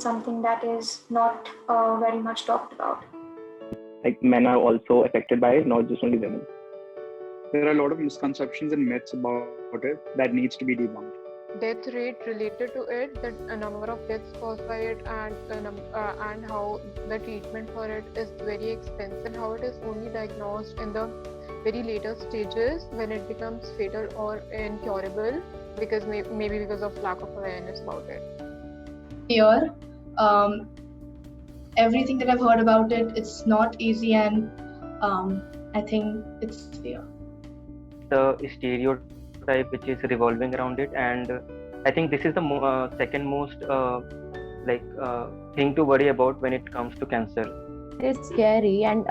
something that is not very much talked about. Like men are also affected by it, not just only women. There are a lot of misconceptions and myths about it that needs to be debunked. Death rate related to it, the number of deaths caused by it, and how the treatment for it is very expensive, how it is only diagnosed in the very later stages when it becomes fatal or incurable, because maybe because of lack of awareness about it. Fear, everything that I've heard about it, it's not easy, and I think it's fear. The stereotype which is revolving around it, and I think this is the second most thing to worry about when it comes to cancer. It's scary, and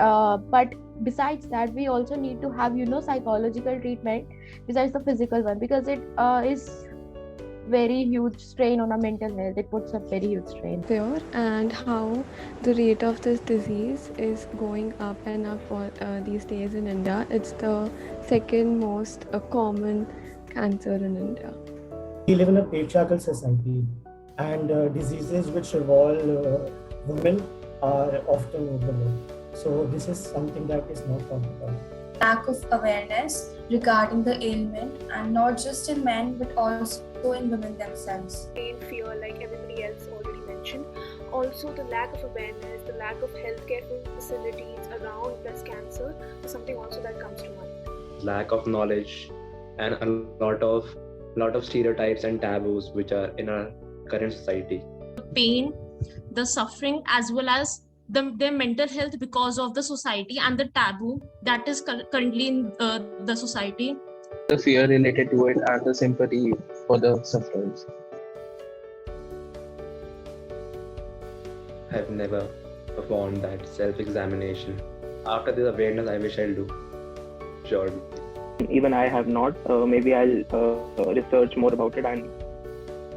but besides that, we also need to have psychological treatment besides the physical one, because it is very huge strain on our mental health. It puts a very huge strain. Fear and how the rate of this disease is going up and up these days in India. It's the second most common cancer in India. We live in a patriarchal society, and diseases which involve women are often overlooked. So this is something that is not talked about. Lack of awareness regarding the ailment, and not just in men but also in women themselves. Pain, fear, like everybody else already mentioned. Also the lack of awareness, the lack of healthcare facilities around breast cancer is something also that comes to mind. Lack of knowledge and a lot of stereotypes and taboos which are in our current society. Pain, the suffering, as well as their mental health because of the society and the taboo that is currently in the society. The fear related to it and the sympathy for the sufferers. I've never performed that self-examination. After this awareness, I wish I'll do. Sure. Even I have not. Maybe I'll research more about it and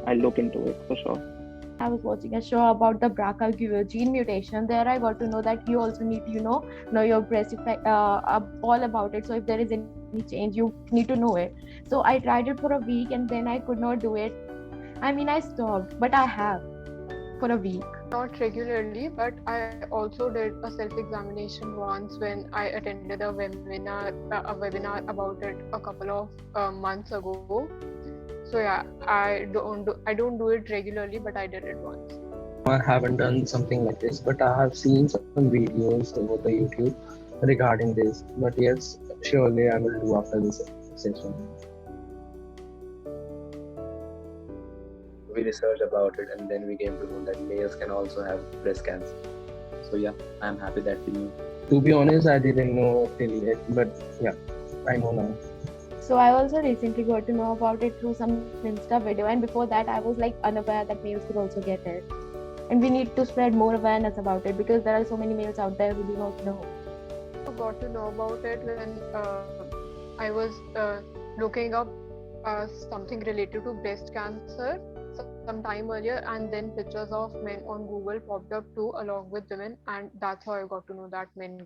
I'll look into it for sure. I was watching a show about the BRCA gene mutation. There I got to know that you also need to know your breast effect, all about it. So if there is any change, you need to know it. So I tried it for a week and then I could not do it. I mean, I stopped, but I have for a week. Not regularly, but I also did a self-examination once when I attended a webinar about it a couple of months ago. So yeah, I don't do it regularly, but I did it once. I haven't done something like this, but I have seen some videos over the YouTube regarding this. But yes, surely I will do after this session. We researched about it and then we came to know that males can also have breast cancer. So yeah, I'm happy that we knew. To be honest, I didn't know till yet, but yeah, I know now. So I also recently got to know about it through some Insta video, and before that I was unaware that males could also get it. And we need to spread more awareness about it because there are so many males out there who do not know. I got to know about it when I was looking up something related to breast cancer some time earlier, and then pictures of men on Google popped up too, along with women, and that's how I got to know that men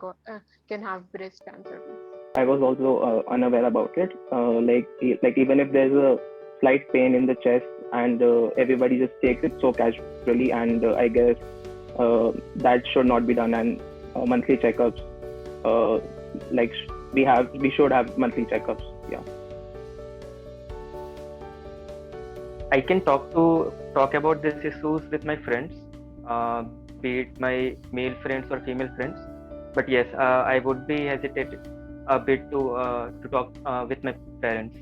can have breast cancer too. I was also unaware about it. Like even if there's a slight pain in the chest and everybody just takes it so casually, and I guess that should not be done. And monthly checkups, we should have monthly checkups. Yeah. I can talk about these issues with my friends, be it my male friends or female friends. But yes, I would be hesitated a bit to talk with my parents.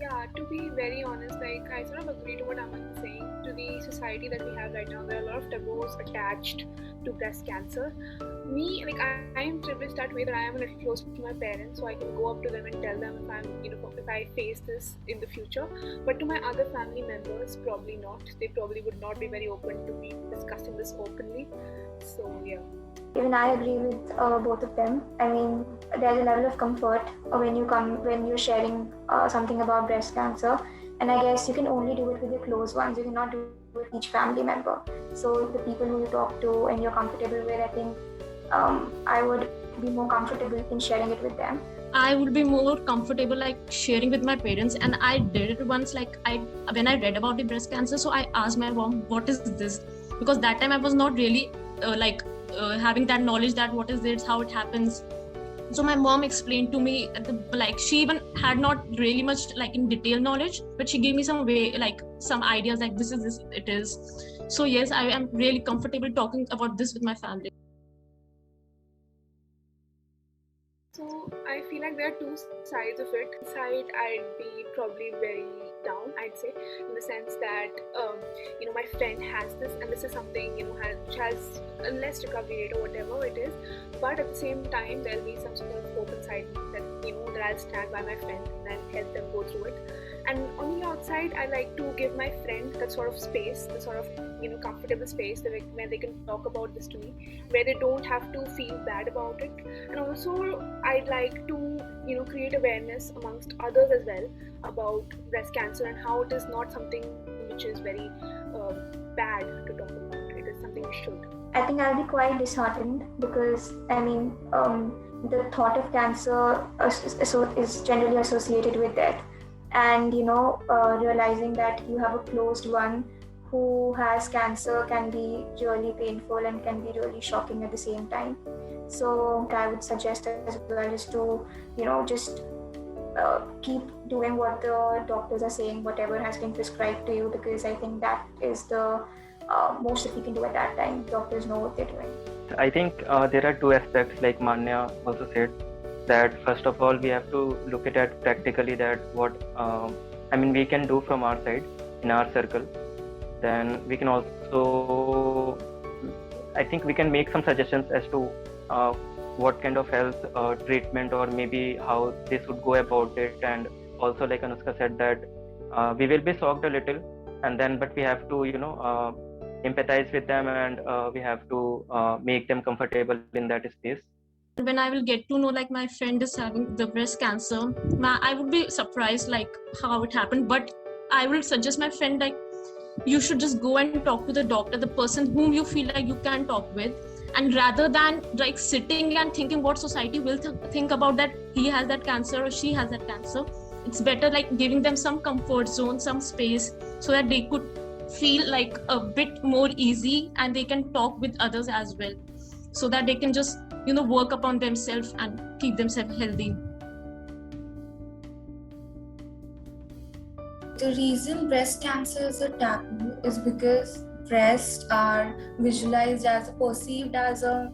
Yeah, to be very honest, I sort of agree to what Aman is saying. To the society that we have right now, there are a lot of taboos attached to breast cancer. Me, I am privileged that way that I am a little close to my parents, so I can go up to them and tell them if I face this in the future. But to my other family members, probably not. They probably would not be very open to me discussing this openly. So yeah. Even I agree with both of them. I mean, there's a level of comfort when you're sharing something about breast cancer, and I guess you can only do it with your close ones. You cannot do it with each family member. So the people who you talk to and you're comfortable with, I think I would be more comfortable in sharing it with them. I would be more comfortable sharing with my parents, and I did it once when I read about the breast cancer. So I asked my mom, what is this? because that time I was not really having that knowledge that what is it, how it happens. So my mom explained to me she even had not really much in detail knowledge, but she gave me some some ideas this it is. So yes, I am really comfortable talking about this with my family. So I feel like there are two sides of it. Side, I'd be probably very down, I'd say, in the sense that my friend has this, and this is something which has a less recovery rate or whatever it is. But at the same time, there'll be some sort of hope inside that that I'll stand by my friend and help them go through it. And on the outside, I like to give my friend that sort of space, the sort of comfortable space where they can talk about this to me, where they don't have to feel bad about it. And also, I'd like to create awareness amongst others as well about breast cancer and how it is not something which is very bad to talk about. It is something we should. I think I'll be quite disheartened because the thought of cancer is generally associated with death, and realizing that you have a closed one who has cancer can be really painful and can be really shocking at the same time. So I would suggest as well is to just keep doing what the doctors are saying, whatever has been prescribed to you, because I think that is the most that we can do at that time. Doctors know what they're doing. I think there are two aspects, like Manya also said, that first of all we have to look at it practically, that what we can do from our side in our circle. Then we can also, I think we can make some suggestions as to what kind of health treatment or maybe how they should go about it. And also, like Anushka said, that we will be shocked a little, but we have to empathize with them, and we have to make them comfortable in that space. When I will get to know my friend is having the breast cancer, I would be surprised how it happened, but I will suggest my friend you should just go and talk to the doctor, the person whom you feel you can talk with, and rather than sitting and thinking what society will think about that he has that cancer or she has that cancer, it's better giving them some comfort zone, some space, so that they could feel a bit more easy and they can talk with others as well, so that they can just work upon themselves and keep themselves healthy. The reason breast cancer is a taboo is because breasts are perceived as a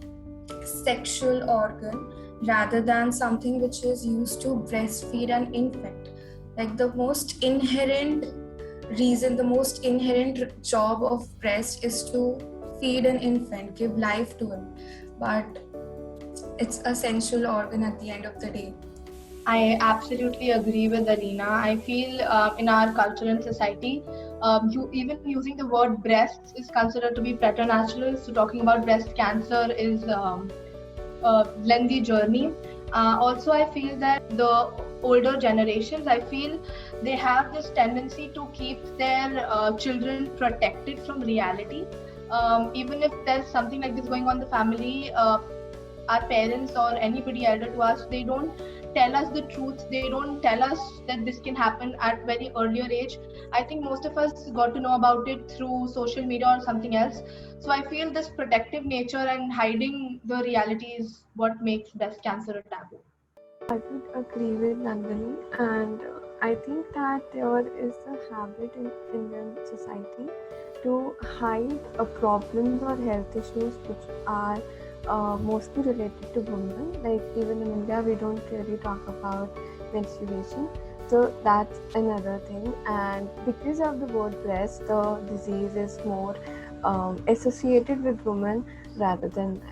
sexual organ rather than something which is used to breastfeed an infant. The most inherent reason, the most inherent job of breast is to feed an infant, give life to him. But it's a sensual organ at the end of the day. I absolutely agree with Alina. I feel in our culture and society, even using the word breasts is considered to be preternatural. So talking about breast cancer is a lengthy journey. Also, I feel that the older generations, I feel they have this tendency to keep their children protected from reality. Even if there's something like this going on in the family, our parents or anybody elder to us, they don't tell us the truth. They don't tell us that this can happen at very earlier age. I think most of us got to know about it through social media or something else. So I feel this protective nature and hiding the reality is what makes breast cancer a taboo. I would agree with Nandini, and I think that there is a habit in Indian society to hide problems or health issues which are mostly related to women. Even in India, we don't really talk about menstruation, so that's another thing. And because of the word breast, the disease is more associated with women rather than men.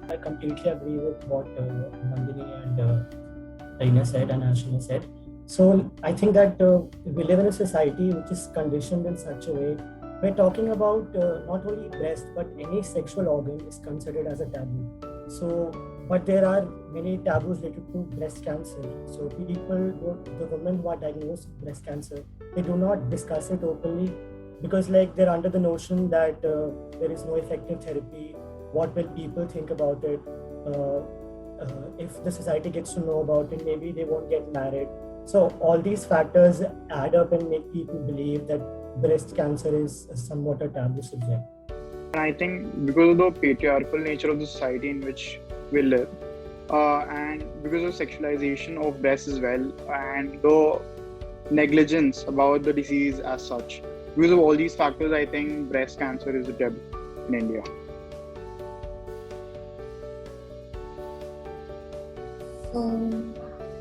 I completely agree with what Nandini and Reina said and Ashna said. So I think that we live in a society which is conditioned in such a way. We're talking about not only breast, but any sexual organ is considered as a taboo. So, but there are many taboos related to breast cancer. So the women who are diagnosed with breast cancer, they do not discuss it openly because they're under the notion that there is no effective therapy. What will people think about it? If the society gets to know about it, maybe they won't get married. So all these factors add up and make people believe that breast cancer is somewhat a taboo subject. I think because of the patriarchal nature of the society in which we live, and because of sexualization of breasts as well, and the negligence about the disease as such, because of all these factors, I think breast cancer is a taboo in India. So,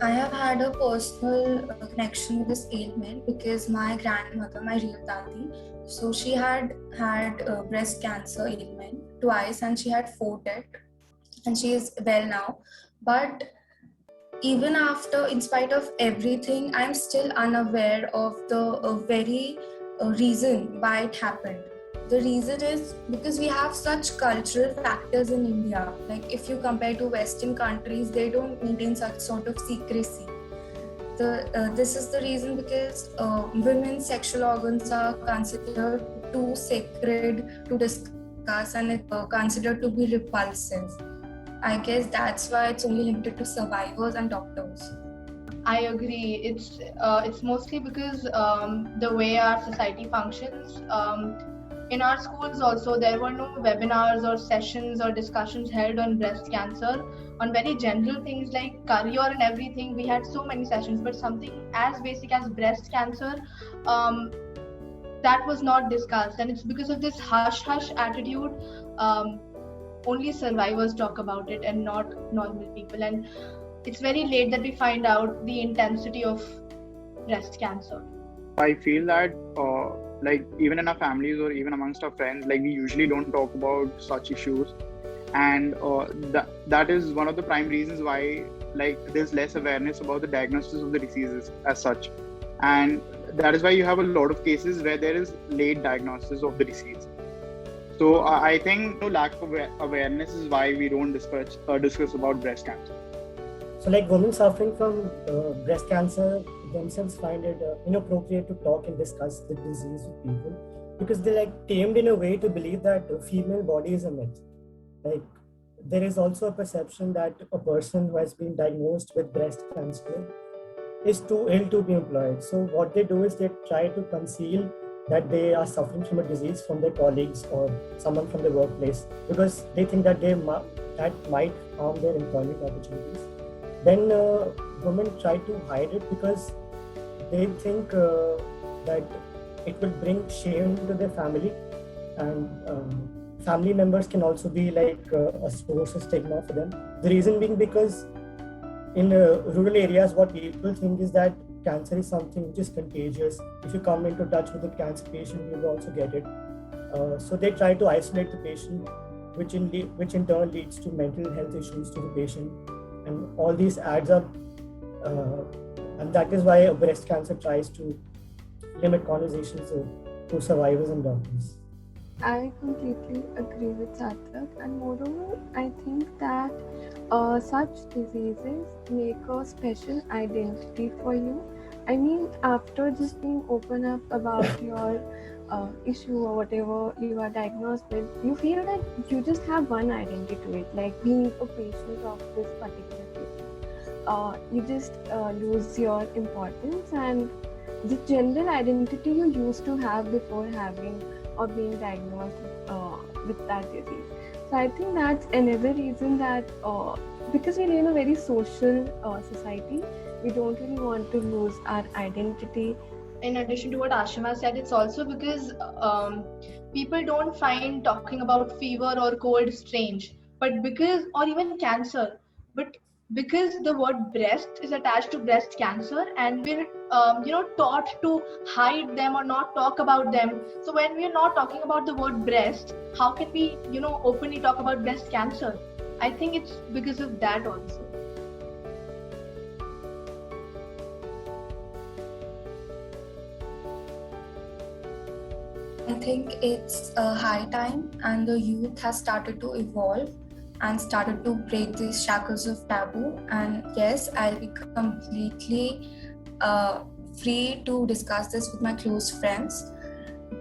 I have had a personal connection with this ailment because my grandmother, my real dadi, so she had breast cancer ailment twice and she had fought it and she is well now. But even after, in spite of everything, I'm still unaware of the very reason why it happened. The reason is because we have such cultural factors in India. Like if you compare to Western countries, they don't maintain such sort of secrecy. This is the reason because women's sexual organs are considered too sacred to discuss and considered to be repulsive. I guess that's why it's only limited to survivors and doctors. I agree. It's mostly because the way our society functions. In our schools also, there were no webinars or sessions or discussions held on breast cancer. On very general things like career and everything, we had so many sessions, but something as basic as breast cancer, that was not discussed. And it's because of this hush-hush attitude, only survivors talk about it and not normal people. And it's very late that we find out the intensity of breast cancer. I feel that like even in our families or even amongst our friends, like we usually don't talk about such issues, and that is one of the prime reasons why like there's less awareness about the diagnosis of the diseases as such, and that is why you have a lot of cases where there is late diagnosis of the disease. So I think lack of awareness is why we don't discuss about breast cancer. So like women suffering from breast cancer themselves find it inappropriate to talk and discuss the disease with people because they're like tamed in a way to believe that the female body is a myth. Like there is also a perception that a person who has been diagnosed with breast cancer is too ill to be employed. So what they do is they try to conceal that they are suffering from a disease from their colleagues or someone from the workplace because they think that that might harm their employment opportunities. Then women try to hide it because they think that it will bring shame to their family, and family members can also be like a source of stigma for them. The reason being because in rural areas, what people think is that cancer is something which is contagious. If you come into touch with a cancer patient, you will also get it. So they try to isolate the patient, which in turn leads to mental health issues to the patient. And all these adds up, and that is why breast cancer tries to limit conversations to survivors and doctors. I completely agree with Sarthak, and moreover, I think that such diseases make a special identity for you. I mean, after just being open up about your issue or whatever you are diagnosed with, you feel that you just have one identity to it, like being a patient of this particular disease. You just lose your importance and the general identity you used to have before having or being diagnosed with that disease. So I think that's another reason that because we live in a very social society, we don't really want to lose our identity. In addition to what Ashima said, it's also because people don't find talking about fever or cold strange, but because, or even cancer, but because the word breast is attached to breast cancer and we're taught to hide them or not talk about them. So when we're not talking about the word breast, how can we openly talk about breast cancer? I think it's because of that also. I think it's a high time and the youth has started to evolve and started to break these shackles of taboo. And yes, I'll be completely free to discuss this with my close friends.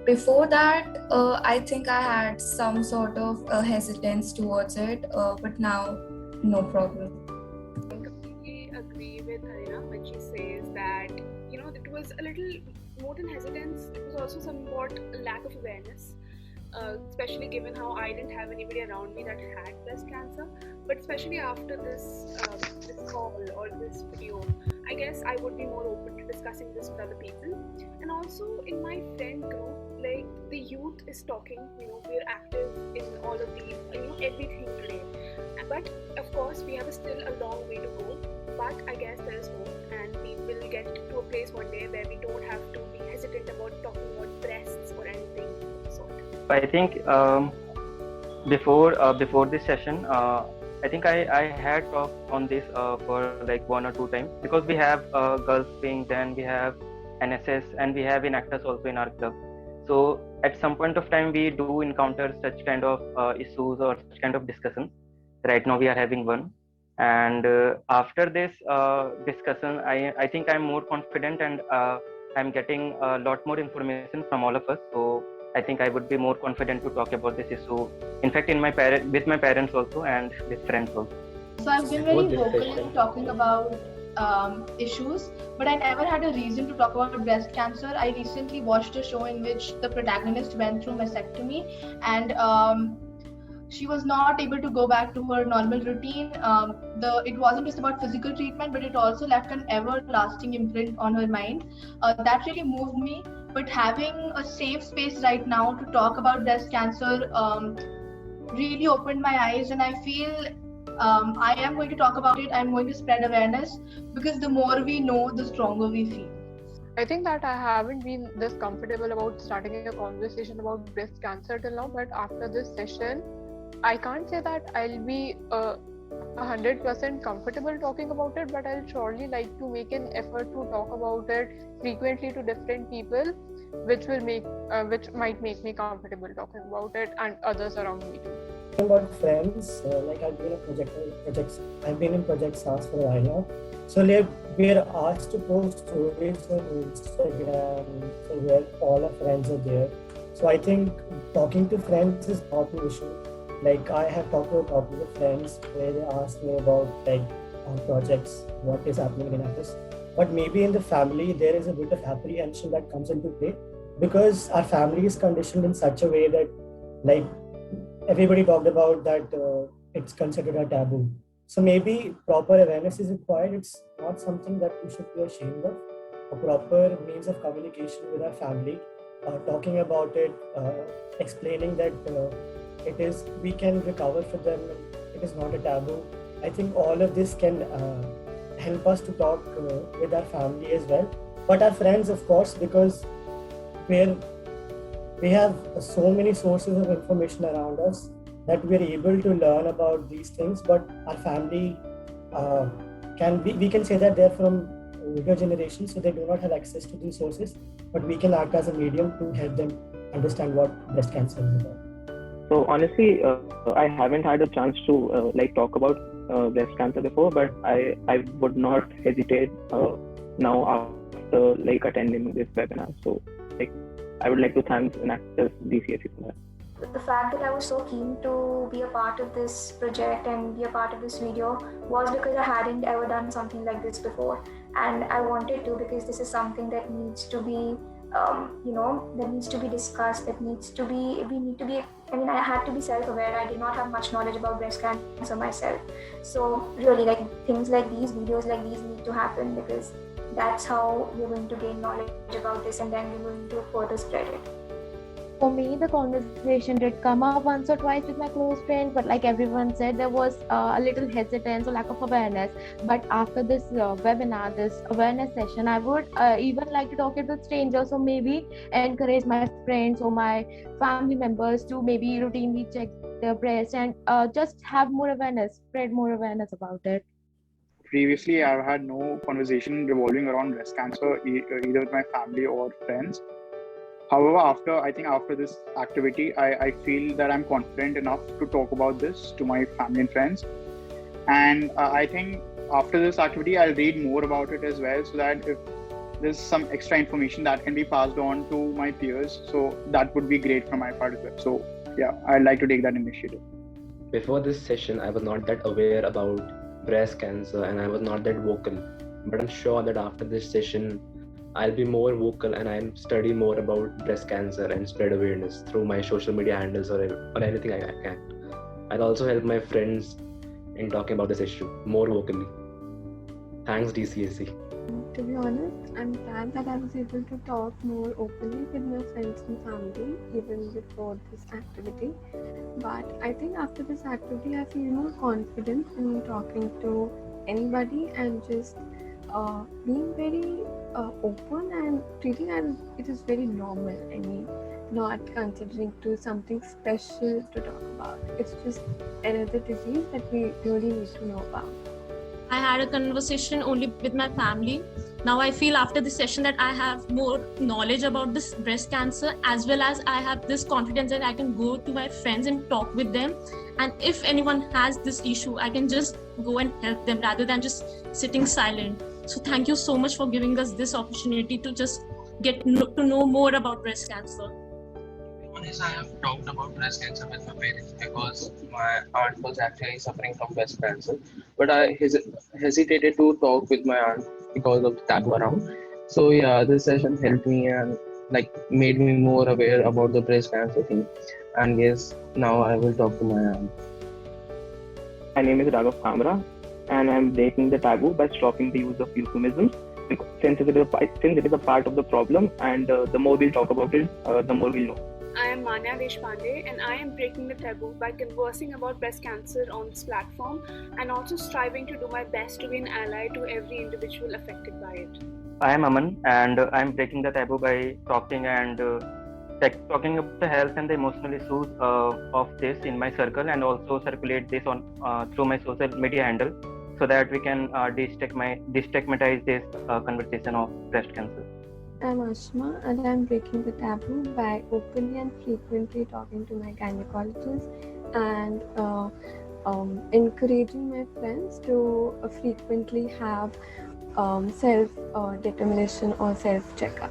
Before that, I think I had some sort of hesitance towards it, but now, no problem. I completely agree with Arina when she says that, it was a little more than hesitance, it was also somewhat a lack of awareness. especially given how I didn't have anybody around me that had breast cancer. But especially after this call or this video, I guess I would be more open to discussing this with other people. And also in my friend group, like the youth is talking, we're active in all of these, everything today. But of course, we have still a long way to go. But I guess there is hope, and we will get to a place one day where we don't have to be hesitant about talking about breasts or anything of the sort. I think before this session, I think I had talked on this for like 1 or 2 times, because we have girls wing, then we have NSS, and we have enactors also in our club. So at some point of time, we do encounter such kind of issues or such kind of discussions. Right now we are having one, and after this discussion, I think I'm more confident, and I'm getting a lot more information from all of us. So I think I would be more confident to talk about this issue. In fact, with my parents also, and with friends also. So I've been very vocal in talking about issues, but I never had a reason to talk about breast cancer. I recently watched a show in which the protagonist went through mastectomy, and she was not able to go back to her normal routine. It wasn't just about physical treatment, but it also left an everlasting imprint on her mind. That really moved me. But having a safe space right now to talk about breast cancer really opened my eyes, and I feel I am going to talk about it. I'm going to spread awareness, because the more we know, the stronger we feel. I think that I haven't been this comfortable about starting a conversation about breast cancer till now, but after this session, I can't say that I'll be 100% comfortable talking about it, but I'll surely like to make an effort to talk about it frequently to different people, which might make me comfortable talking about it, and others around me too. About friends, like I've been in Project SARS for a while now. So like we are asked to post stories on Instagram, so where all our friends are there. So I think talking to friends is not an issue. Like I have talked to a couple of friends where they ask me about like on projects, what is happening in office. But maybe in the family there is a bit of apprehension that comes into play, because our family is conditioned in such a way that like everybody talked about that it's considered a taboo. So maybe proper awareness is required. It's not something that we should be ashamed of. A proper means of communication with our family, talking about it, explaining that we can recover for them. It is not a taboo. I think all of this can help us to talk with our family as well. But our friends, of course, because we have so many sources of information around us that we are able to learn about these things. But our family we can say that they're from older generations, so they do not have access to these sources. But we can act as a medium to help them understand what breast cancer is about. So honestly, I haven't had a chance to talk about breast cancer before, but I would not hesitate now after attending this webinar. So I would like to thank Enactors DCSE for that. The fact that I was so keen to be a part of this project and be a part of this video was because I hadn't ever done something like this before, and I wanted to, because this is something that needs to be that needs to be discussed, I had to be self-aware. I did not have much knowledge about breast cancer myself. So really, things like these, videos like these need to happen, because that's how we're going to gain knowledge about this, and then we're going to further spread it. For me, the conversation did come up once or twice with my close friends, but like everyone said, there was a little hesitance or lack of awareness. But after this webinar, this awareness session, I would even like to talk it with strangers, or maybe encourage my friends or my family members to maybe routinely check their breast and just have more awareness, spread more awareness about it. Previously, I've had no conversation revolving around breast cancer, either with my family or friends. However, after this activity, I feel that I'm confident enough to talk about this to my family and friends. And I think after this activity, I'll read more about it as well, so that if there's some extra information that can be passed on to my peers, so that would be great from my part as well. So yeah, I'd like to take that initiative. Before this session, I was not that aware about breast cancer and I was not that vocal. But I'm sure that after this session, I'll be more vocal and I'll study more about breast cancer and spread awareness through my social media handles or anything I can. I'll also help my friends in talking about this issue more vocally. Thanks, DCAC. To be honest, I'm glad that I was able to talk more openly with my friends and family even before this activity. But I think after this activity, I feel more confident in talking to anybody and just being very open and treating it is very normal. I mean, not considering to something special to talk about. It's just another disease that we really need to know about. I had a conversation only with my family. Now I feel after this session that I have more knowledge about this breast cancer, as well as I have this confidence that I can go to my friends and talk with them. And if anyone has this issue, I can just go and help them rather than just sitting silent. So thank you so much for giving us this opportunity to just get to know more about breast cancer. I have talked about breast cancer with my parents because my aunt was actually suffering from breast cancer, but I hesitated to talk with my aunt because of the taboo around. So yeah, this session helped me and made me more aware about the breast cancer thing. And yes, now I will talk to my aunt. My name is Raghav Kamra, and I'm breaking the taboo by stopping the use of euphemisms. Since it is a part of the problem, and the more we'll talk about it, the more we'll know. I am Manya Deshpande, and I am breaking the taboo by conversing about breast cancer on this platform and also striving to do my best to be an ally to every individual affected by it. I am Aman, and I am breaking the taboo by talking talking about the health and the emotional issues of this in my circle, and also circulate this on through my social media handle, so that we can destigmatize this conversation of breast cancer. I'm Ashma, and I'm breaking the taboo by openly and frequently talking to my gynecologist and encouraging my friends to frequently have self-determination or self-checkup.